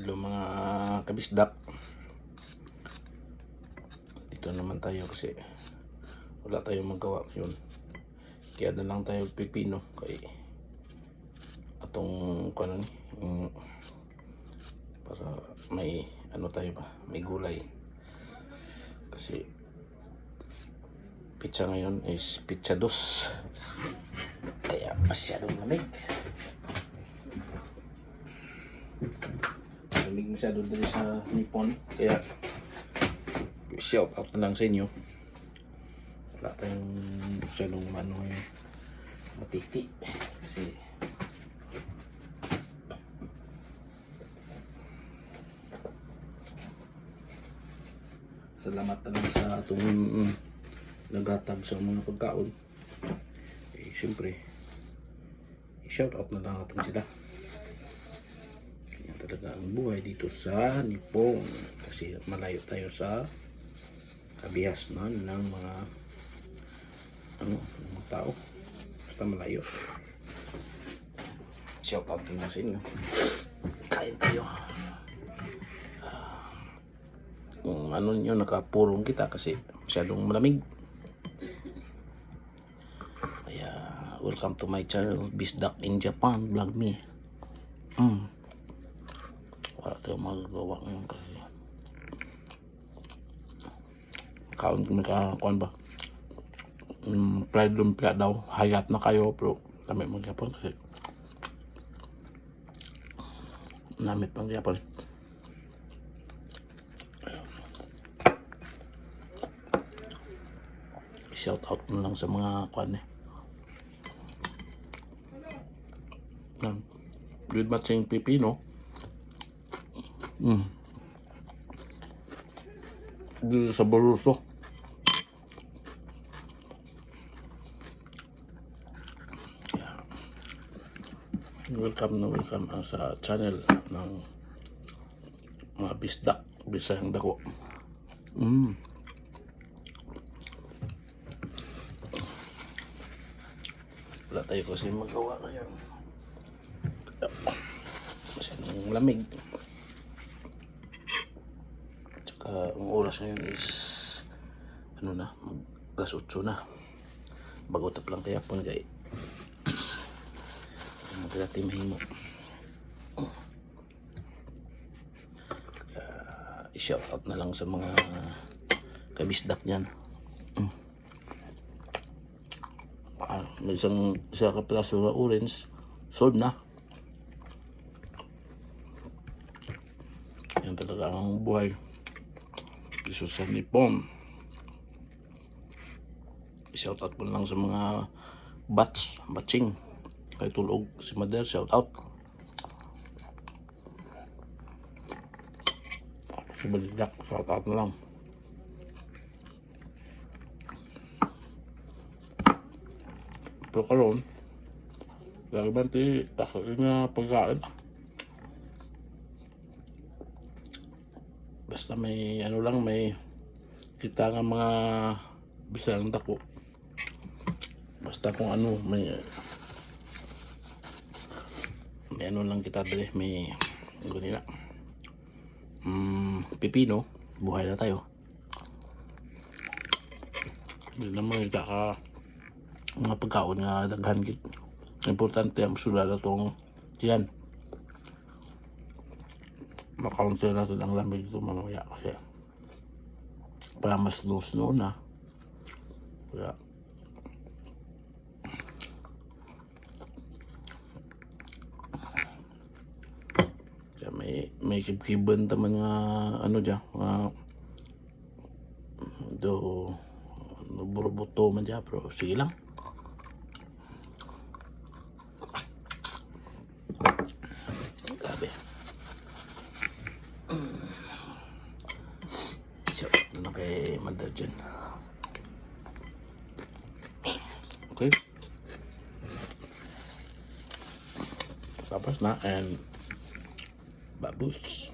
Hello mga kabisdak. Dito naman tayo kasi wala tayong magawa yun. Kaya na lang tayo pipino kay atong kanon para may ano tayo ba, may gulay. Kasi pizza ngayon is pizza dos. Kaya masyadong lamig. Lamig masyado dali sa Nippon. Kaya shout out na lang sa inyo. Wala tayong masyadong matiti. Kasi salamat na lang sa atong naghatag sa mga pagkaon. Siyempre shout out na lang natin sila. Kaya talaga ang buhay dito sa Nippon. Kasi malayo tayo sa kabihasnan ng mga mga tao. Basta malayo. Shout out din sa inyo. Kain tayo. Kung ano nyo, nakapurong kita kasi masyadong malamig. Kaya welcome to my channel, Bisdak in Japan, vlog me. Wala tayong magagawa ngayon kasi kaon kami kuan ba, pride lumpia daw, hayat na kayo bro. Namit mag-Japon kasi namit mag-Japon. Shout out na lang sa mga kuan good matching pipino. Dito sa Baruso. Welcome sa channel ng mga bisdak, bisayang dako. Wala tayo kasi magawa ngayon kasi ang lamig. Tsaka ang oras ngayon is alas 8 na. Bago tap lang kaya pon kay natin mahimo. I-shout out na lang sa mga kabisdak niyan. May isang kapraso na orange sold na. Yan talaga ang buhay dito sa Nippon. Shout out po lang sa mga batching kay tulog si Mother, shout out. Si Balidak, shout out na lang. Pero karon lagi ba nga pagkain, basta may may kita nga mga bisayang dako. Basta kung may lang kita dali, may ganina pipino, buhay na tayo. Hindi naman mga pagkaon nga daghan gid. Importante ang sulala tong tiyan. Makaunti natin ang lamig dito mamaya kasi para mas snow na. Kaya may kibkiban taman nga dyan do burubuto man dyan, pero sige lang. Grabe. Sarap na kay Mother dyan. Okay, tapos na and babus.